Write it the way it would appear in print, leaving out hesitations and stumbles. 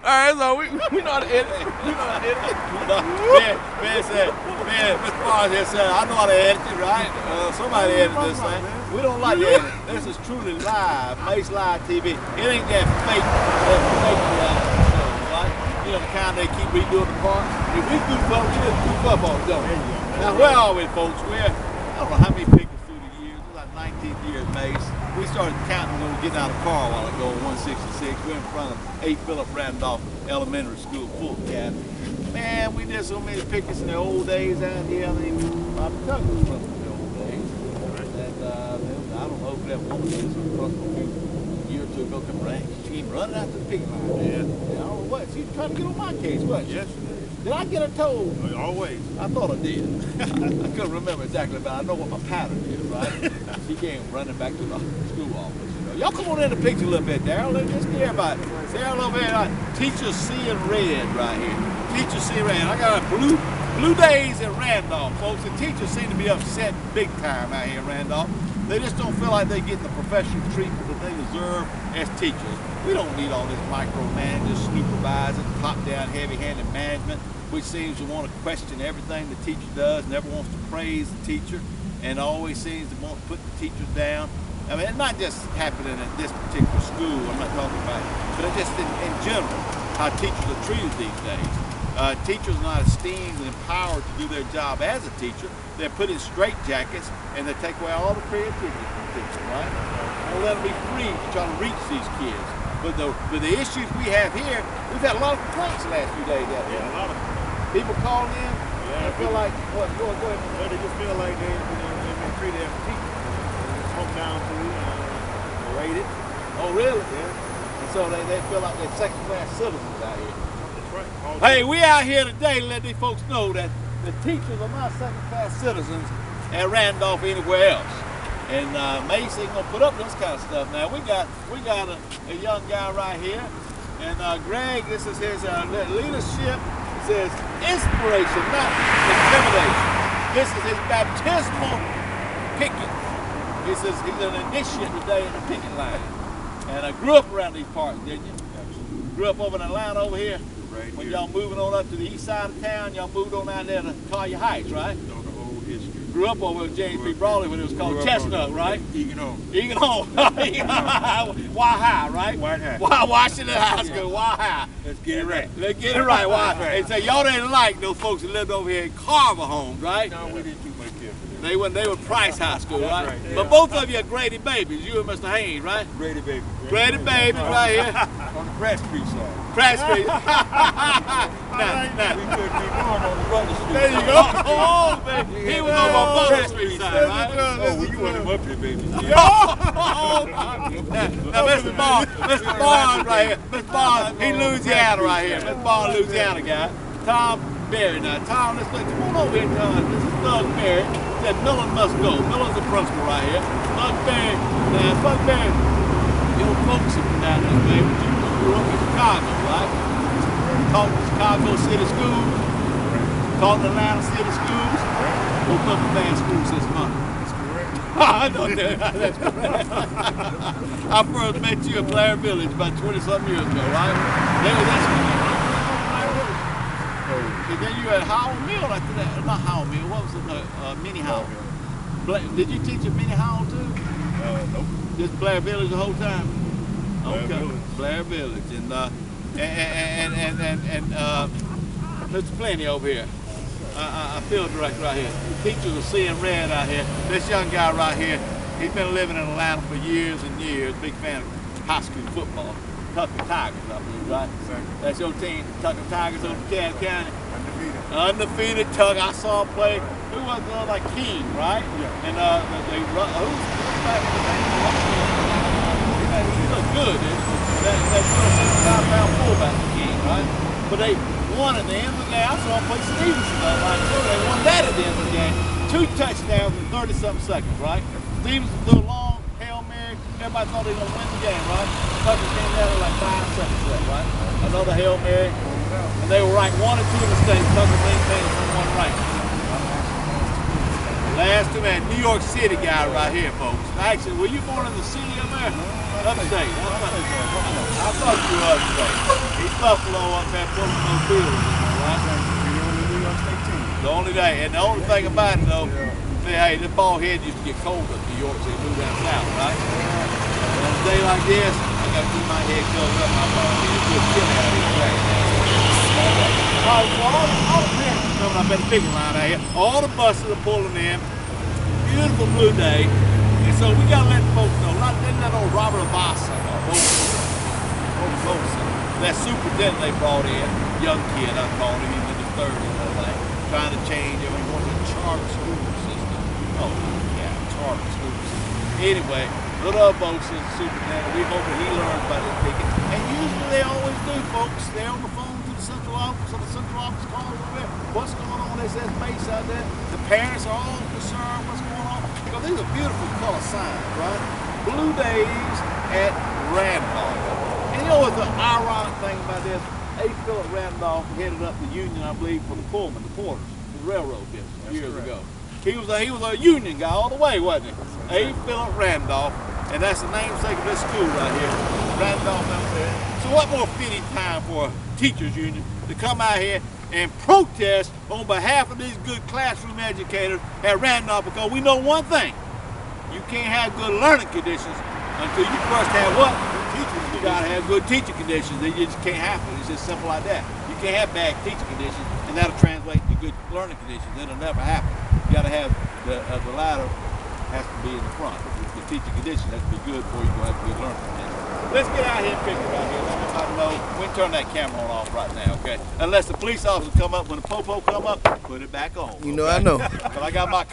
Alright, so we know how to edit. We know how to edit. Man, Mr. Barnes here said, I know how to edit it, right? Somebody edit this thing. We don't like to edit. This is truly live, MACE Live TV. It ain't that fake show, right? You know, the kind they keep redoing the parts. If we goof up, we just goof up on it, don't we? Now, where are we, folks? I don't know how many pickets through the years. It's like 19th year at MACE. We started counting when we were getting out of the car a while ago on 166. We're in front of 8 Phillip Randolph Elementary School, full academy. Man, we did so many pickets in the old days out here. I mean, my cousin was from the old days. And I don't know if that woman is across the field a year or two ago come rain. She came running out to the picket line. Yeah. I don't know what. She was trying to get on my case, wasn't she? Yes, she did. Did I get her told? Always. I thought I did. I couldn't remember exactly, but I know what my pattern is, right? She came running back to the school office. You know, y'all come on in the picture a little bit, Daryl. Let's get everybody. Daryl over here, teacher seeing red right here. Teacher seeing red. I got a blue days in Randolph, folks. The teachers seem to be upset big time out here in Randolph. They just don't feel like they're getting the professional treatment that they deserve as teachers. We don't need all this micromanaging, supervising, top-down, heavy-handed management, which seems to want to question everything the teacher does, never wants to praise the teacher, and always seems to want to put the teachers down. I mean, it's not just happening at this particular school, I'm not talking about it, but it's just in general, how teachers are treated these days. Teachers are not esteemed and empowered to do their job as a teacher. They're put in straitjackets and they take away all the creativity from the teacher, right? And let them be free to try to reach these kids. But the issues we have here, we've had a lot of complaints the last few days out here. Yeah, a lot of people calling in and feel like, what, go ahead. Well, they just feel like they've been treated as teachers. Come down to rated. Oh, really? Yeah. And so they feel like they're second-class citizens out here. Right. Hey, we out here today to let these folks know that the teachers are not second-class citizens at Randolph or anywhere else. And MACE ain't gonna put up this kind of stuff. Now we got a young guy right here, and Greg, this is his leadership. It says inspiration, not intimidation. This is his baptismal picket. He says he's an initiate today in the picket line. And I grew up around these parts, didn't you? Grew up over in Atlanta over here. Right when here. y'all moving on up to the east side of town, y'all moved on out there to Collier Heights, right? Know the whole history. Grew up over with James B. Brawley when it was called Chestnut, right? Egan Home. Egan Home. Why High, right? White High. Why Washington High School? Why High? Let's get it right. Let's get it right. Why? And so y'all didn't like those folks that lived over here in Carver Homes, right? No, we didn't do much here for them. They were Price High School, right? Right, yeah. But both of you are Grady babies, you and Mr. Haynes, right? Grady baby. Grady babies right here. On the Pratt Street side. Pratt Street. We could be going on the Butler Street. There you go. Oh, baby. He was over on Butler Street side, right? Oh, you want him up here, baby. Now, Mr. Barnes right here. Mr. Barnes, he Louisiana right here. Mr. Barnes, Louisiana guy. Tom Berry. Now, Tom, let's look. Come on over here, Tom. This is Doug Berry. Said Millen must go. Millen's the principal right here. Doug Berry. Now, Doug Berry, your folks are from down there, baby. You grew up in Chicago, right? Taught in Chicago City Schools. Taught in Atlanta City Schools. Woke up in bad schools this month. I know that. That's correct. I first met you at Blair Village about 20-something years ago, right? That's and then you had Howell Mill after that. Not Howell Mill. What was it? Mini Howell. Did you teach at Mini Howell too? Nope. Just Blair Village the whole time? Blair Village. Blair Village. And Mr. Plenty over here. Our field director right here. Teachers are seeing red out here. This young guy right here, he's been living in Atlanta for years and years. Big fan of high school football. Tucker Tigers, I believe, right? Exactly. That's your team, Tucker Tigers over Cass County. Undefeated. Undefeated Tucker. I saw him play. Who was like King, right? Yeah. And they who's back in the he looked good, didn't he? That 265-pound fullback King, right? But they won at the end of the game. I saw him play Stevenson last night too. They won that at the end of the game. 2 touchdowns in 30-something seconds, right? Stevenson threw a long Hail Mary. Everybody thought they were going to win the game, right? Tucker came down at like 5 seconds left, right? Another Hail Mary. And they were ranked 1 and 2 in the state. Tucker maintained #1 rank. Last two man, New York City guy right here, folks. Actually, were you born in the city of there? Upstate. spoke to us today. He's Buffalo up there pulling those bills, right? You're on the New York State team. The only day, and the only thing about it though, say, hey, this bald head used to get cold up in New York, so he moved down south, right? And on a day like this, I got to keep my head covered up, my bald head. It's good chilly out here right now. All right, so all the parents coming up at the big line out here. All the buses are pulling in. Beautiful blue day. And so we got to let the folks know, not that old Robert Abasa, that superintendent they brought in, young kid, I call him, he's in his 30s, I think, trying to change everything, going to the charter school system. Oh, yeah, charter school system. Anyway, little Bosa, superintendent, we hope that he learns about this ticket. And usually they always do, folks. They're on the phone to the central office, or the central office calls over there. What's going on? They says MACE out there. The parents are all concerned what's going on. Because these are beautiful color signs, right? Blue days at Randolph. And you know what's the ironic thing about this? Phillip Randolph headed up the union, I believe, for the Pullman, the porters, the railroad business years ago. He was a union guy all the way, wasn't he? Phillip Randolph, and that's the namesake of this school right here, Randolph Elementary. So what more fitting time for a teachers union to come out here and protest on behalf of these good classroom educators at Randolph, because we know one thing: you can't have good learning conditions until you first have what? You gotta have good teaching conditions. They just can't happen. It's just simple like that. You can't have bad teaching conditions, and that'll translate to good learning conditions. It'll never happen. You gotta have the latter has to be in the front. The teaching conditions has to be good before you can have good learning conditions. Let's get out here and pick it out here. Let everybody know. We can turn that camera on off right now, okay? Unless the police officers come up, when the popo come up, put it back on. You know, okay? I know. But I got my